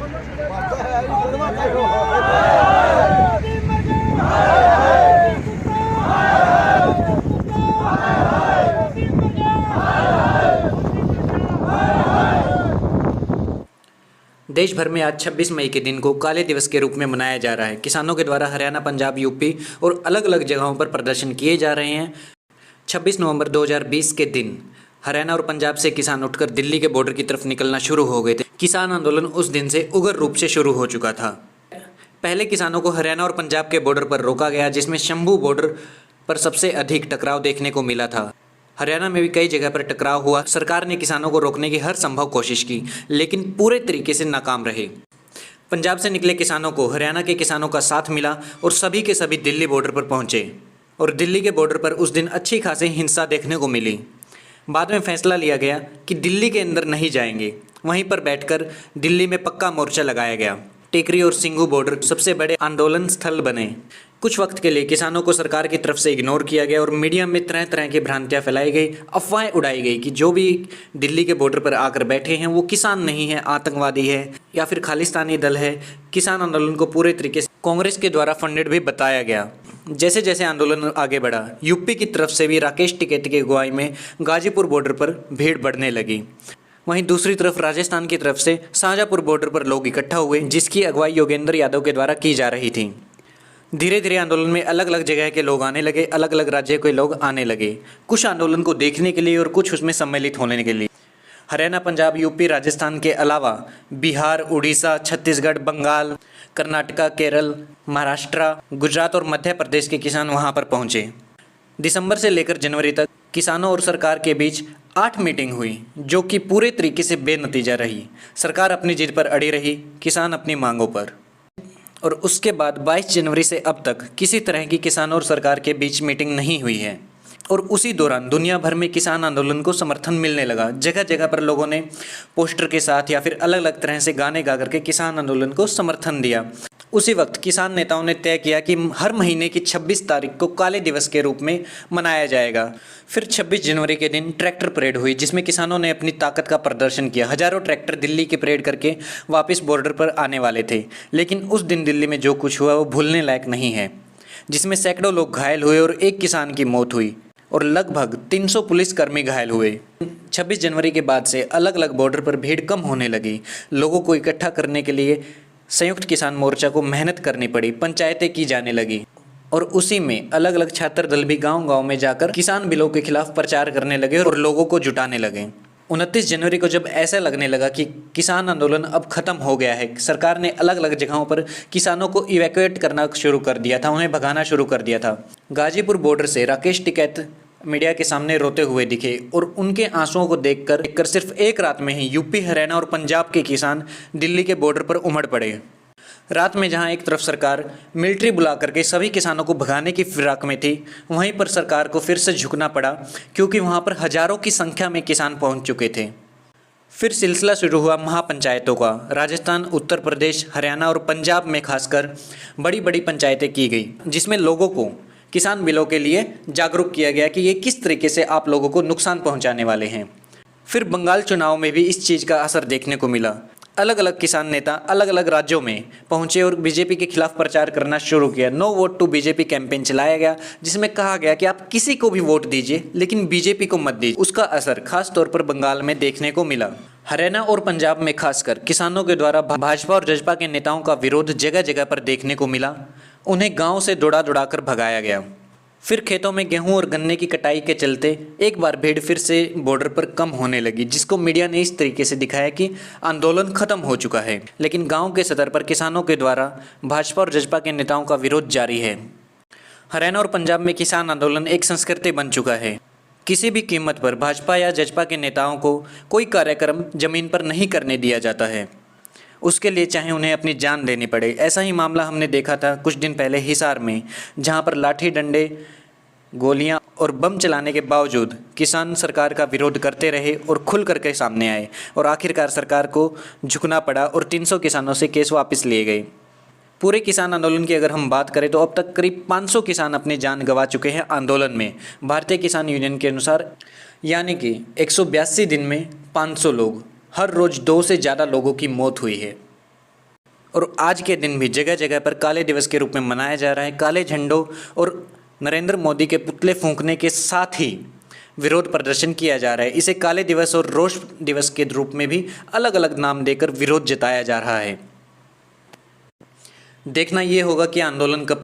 देश भर में आज 26 मई के दिन को काले दिवस के रूप में मनाया जा रहा है। किसानों के द्वारा हरियाणा, पंजाब, यूपी और अलग अलग जगहों पर प्रदर्शन किए जा रहे हैं। 26 नवंबर 2020 के दिन हरियाणा और पंजाब से किसान उठकर दिल्ली के बॉर्डर की तरफ निकलना शुरू हो गए थे। किसान आंदोलन उस दिन से उग्र रूप से शुरू हो चुका था। पहले किसानों को हरियाणा और पंजाब के बॉर्डर पर रोका गया, जिसमें शंभू बॉर्डर पर सबसे अधिक टकराव देखने को मिला था। हरियाणा में भी कई जगह पर टकराव हुआ। सरकार ने किसानों को रोकने की हर संभव कोशिश की, लेकिन पूरे तरीके से नाकाम रहे। पंजाब से निकले किसानों को हरियाणा के किसानों का साथ मिला और सभी के सभी दिल्ली बॉर्डर पर पहुंचे और दिल्ली के बॉर्डर पर उस दिन अच्छी खासी हिंसा देखने को मिली। बाद में फैसला लिया गया कि दिल्ली के अंदर नहीं जाएंगे, वहीं पर बैठकर दिल्ली में पक्का मोर्चा लगाया गया। टेकरी और सिंघू बॉर्डर सबसे बड़े आंदोलन स्थल बने। कुछ वक्त के लिए किसानों को सरकार की तरफ से इग्नोर किया गया और मीडिया में तरह तरह की भ्रांतियां फैलाई गई, अफवाहें उड़ाई गई कि जो भी दिल्ली के बॉर्डर पर आकर बैठे हैं वो किसान नहीं है, आतंकवादी है या फिर खालिस्तानी दल है। किसान आंदोलन को पूरे तरीके से कांग्रेस के द्वारा फंडेड भी बताया गया। जैसे जैसे आंदोलन आगे बढ़ा, यूपी की तरफ से भी राकेश टिकैत की अगुवाई में गाजीपुर बॉर्डर पर भीड़ बढ़ने लगी। वहीं दूसरी तरफ राजस्थान की तरफ से शाहजहाँपुर बॉर्डर पर लोग इकट्ठा हुए, जिसकी अगुवाई योगेंद्र यादव के द्वारा की जा रही थी। धीरे धीरे आंदोलन में अलग अलग जगह के लोग आने लगे, अलग अलग राज्य के लोग आने लगे, कुछ आंदोलन को देखने के लिए और कुछ उसमें सम्मिलित होने के लिए। हरियाणा, पंजाब, यूपी, राजस्थान के अलावा बिहार, उड़ीसा, छत्तीसगढ़, बंगाल, कर्नाटका, केरल, महाराष्ट्र, गुजरात और मध्य प्रदेश के किसान वहां पर पहुंचे। दिसंबर से लेकर जनवरी तक किसानों और सरकार के बीच 8 मीटिंग हुई, जो कि पूरे तरीके से बेनतीजा रही। सरकार अपनी जिद पर अड़ी रही, किसान अपनी मांगों पर। और उसके बाद 22 जनवरी से अब तक किसी तरह की किसानों और सरकार के बीच मीटिंग नहीं हुई है। और उसी दौरान दुनिया भर में किसान आंदोलन को समर्थन मिलने लगा। जगह जगह पर लोगों ने पोस्टर के साथ या फिर अलग अलग तरह से गाने गा करके किसान आंदोलन को समर्थन दिया। उसी वक्त किसान नेताओं ने तय किया कि हर महीने की 26 तारीख को काले दिवस के रूप में मनाया जाएगा। फिर 26 जनवरी के दिन ट्रैक्टर परेड हुई, जिसमें किसानों ने अपनी ताकत का प्रदर्शन किया। हजारों ट्रैक्टर दिल्ली की परेड करके वापस बॉर्डर पर आने वाले थे, लेकिन उस दिन दिल्ली में जो कुछ हुआ वो भूलने लायक नहीं है, जिसमें सैकड़ों लोग घायल हुए और एक किसान की मौत हुई और लगभग 300 पुलिसकर्मी घायल हुए। 26 जनवरी के बाद से अलग अलग बॉर्डर पर भीड़ कम होने लगी। लोगों को इकट्ठा करने के लिए संयुक्त किसान मोर्चा को मेहनत करनी पड़ी, पंचायतें की जाने लगी और उसी में अलग अलग छात्र दल भी गांव-गांव में जाकर किसान बिलों के खिलाफ प्रचार करने लगे और लोगों को जुटाने लगे। 29 जनवरी को जब ऐसा लगने लगा कि किसान आंदोलन अब खत्म हो गया है, सरकार ने अलग अलग जगहों पर किसानों को इवैक्यूएट करना शुरू कर दिया था, उन्हें भगाना शुरू कर दिया था। गाजीपुर बॉर्डर से राकेश टिकैत मीडिया के सामने रोते हुए दिखे और उनके आंसुओं को देखकर सिर्फ एक रात में ही यूपी, हरियाणा और पंजाब के किसान दिल्ली के बॉर्डर पर उमड़ पड़े। रात में जहां एक तरफ सरकार मिलिट्री बुला करके सभी किसानों को भगाने की फिराक में थी, वहीं पर सरकार को फिर से झुकना पड़ा, क्योंकि वहां पर हजारों की संख्या में किसान पहुंच चुके थे। फिर सिलसिला शुरू हुआ महापंचायतों का। राजस्थान, उत्तर प्रदेश, हरियाणा और पंजाब में खासकर बड़ी बड़ी पंचायतें की गई, जिसमें लोगों को किसान बिलों के लिए जागरूक किया गया कि ये किस तरीके से आप लोगों को नुकसान पहुंचाने वाले हैं। फिर बंगाल चुनाव में भी इस चीज़ का असर देखने को मिला। अलग अलग किसान नेता अलग अलग राज्यों में पहुंचे और बीजेपी के खिलाफ प्रचार करना शुरू किया। No vote to BJP campaign चलाया गया, जिसमें कहा गया कि आप किसी को भी वोट दीजिए, लेकिन बीजेपी को मत दीजिए। उसका असर खास तौर पर बंगाल में देखने को मिला। हरियाणा और पंजाब में खासकर किसानों के द्वारा भाजपा और जसपा के नेताओं का विरोध जगह जगह पर देखने को मिला। उन्हें गांव से दौड़ा दौड़ाकर भगाया गया। फिर खेतों में गेहूं और गन्ने की कटाई के चलते एक बार भीड़ फिर से बॉर्डर पर कम होने लगी, जिसको मीडिया ने इस तरीके से दिखाया कि आंदोलन खत्म हो चुका है। लेकिन गांव के सतर पर किसानों के द्वारा भाजपा और जसपा के नेताओं का विरोध जारी है। हरियाणा और पंजाब में किसान आंदोलन एक संस्कृति बन चुका है। किसी भी कीमत पर भाजपा या जसपा के नेताओं को कोई कार्यक्रम जमीन पर नहीं करने दिया जाता है, उसके लिए चाहे उन्हें अपनी जान देनी पड़े। ऐसा ही मामला हमने देखा था कुछ दिन पहले हिसार में, जहां पर लाठी डंडे, गोलियां और बम चलाने के बावजूद किसान सरकार का विरोध करते रहे और खुल करके सामने आए और आखिरकार सरकार को झुकना पड़ा और 300 किसानों से केस वापस लिए गए। पूरे किसान आंदोलन की अगर हम बात करें तो अब तक करीब 500 किसान अपनी जान गंवा चुके हैं आंदोलन में। भारतीय किसान यूनियन के अनुसार यानी कि 182 दिन में 500 लोग, हर रोज़ 2 से ज़्यादा लोगों की मौत हुई है। और आज के दिन भी जगह जगह पर काले दिवस के रूप में मनाया जा रहा है। काले झंडों और नरेंद्र मोदी के पुतले फूंकने के साथ ही विरोध प्रदर्शन किया जा रहा है। इसे काले दिवस और रोष दिवस के रूप में भी अलग अलग नाम देकर विरोध जताया जा रहा है। देखना ये होगा कि आंदोलन कब